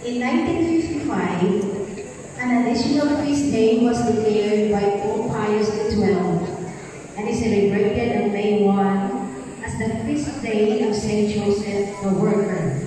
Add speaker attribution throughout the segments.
Speaker 1: In 1955, an additional feast day was declared by Pope Pius XII and is celebrated on May 1 as the feast day of Saint Joseph the Worker.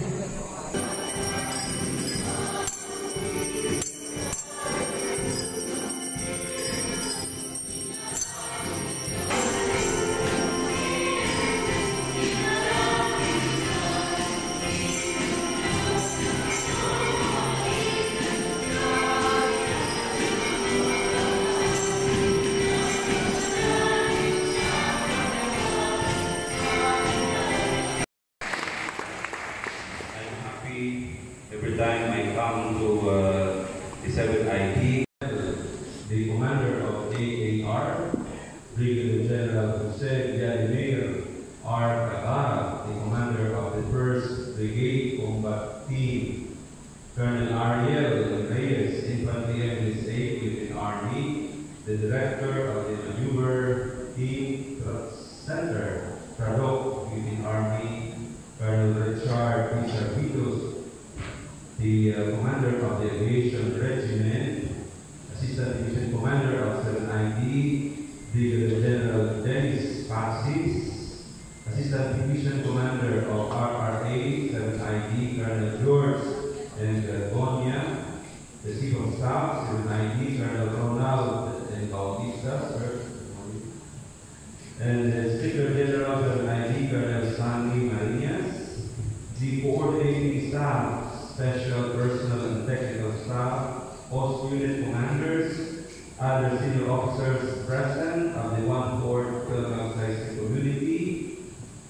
Speaker 2: Every time I come to the 7th IT, the commander of AAR, Brigadier General Jose Vladimir R. Cagara, the commander of the 1st Brigade Combat Team, Colonel Ariel Reyes, Infantry MSA within Army, the director of the Maneuver Team Center, Tradoc within Army, Colonel Richard Pizarritos, the commander of the Aviation Regiment, Assistant Division Commander of 7ID, Brigadier General Dennis Pasis, Assistant Division Commander of RRA 7ID, Colonel George and Bonia, the Chief of Staff 7ID, Colonel Ronald and Bautista, and the Speaker General 7ID, Colonel Sandy Marinas, the coordinating staff, special personal and technical staff, post unit commanders, other senior officers present of the 1/4 Philippine Science Community,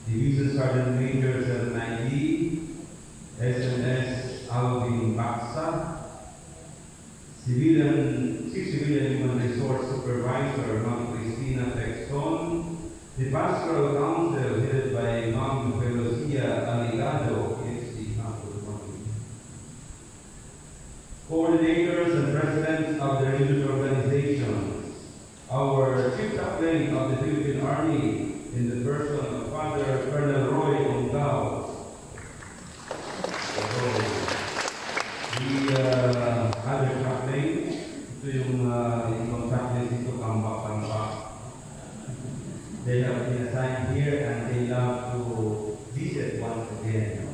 Speaker 2: Division Sergeant Major 790, SMS Alvin Baksa, Chief Civilian Human Resource Supervisor Ma'am Cristina Texton, the Pastoral Council headed by Ma'am Velocia Aligado, coordinators and presidents of the religious organizations, our Chief Chaplain of the Philippine Army in the person of Father Colonel Roy Ongao, the other chaplain, ito yung chaplain dito, Kamba. They have been assigned here and they love to visit once again.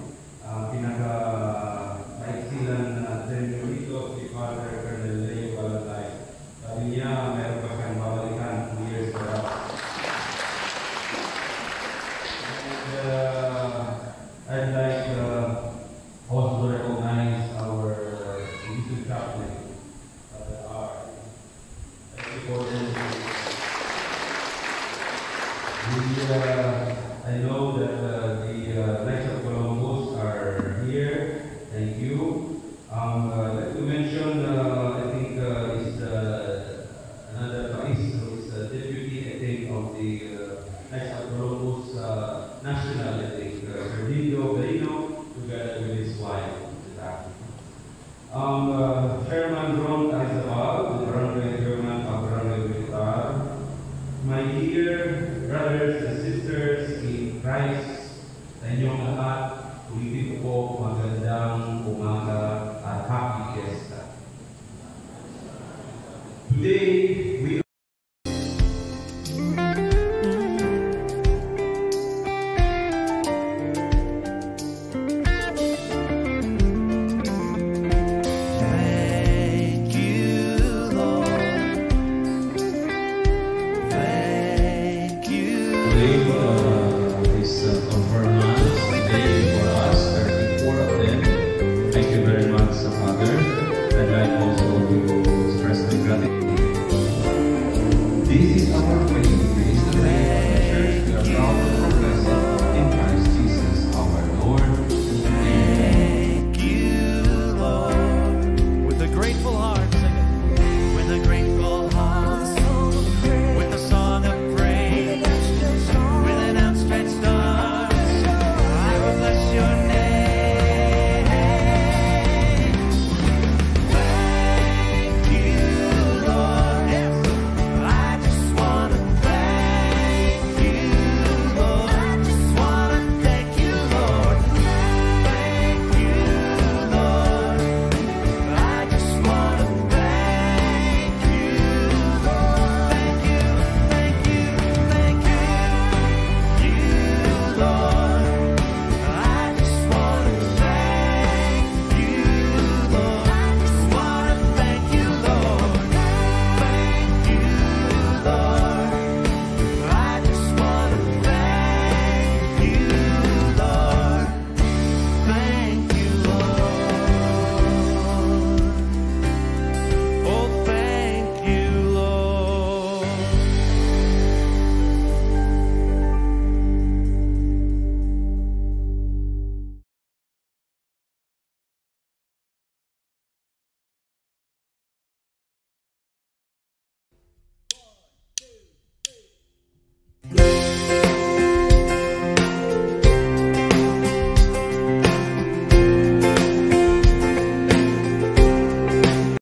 Speaker 2: Pinaka-maiksilan na tenure dito si Father Colonel Leo Balantay. Sabi niya, meron pa siyang babalikan 2 years para. And I'd like also to recognize our division chaplain, Father R. Thank you for this. I know that the Knights of Columbus are here. Thank you. I'd like to mention, I think, is another vice, who is deputy, I think, of the Knights of Columbus National, I think, Sergio Garino, together with his wife. Chairman Ron Arizabal, the Barangay Chairman of Barangay Militar, my dear brothers and sisters in Christ, sa inyong lahat, ulitin ko po magandang umaga.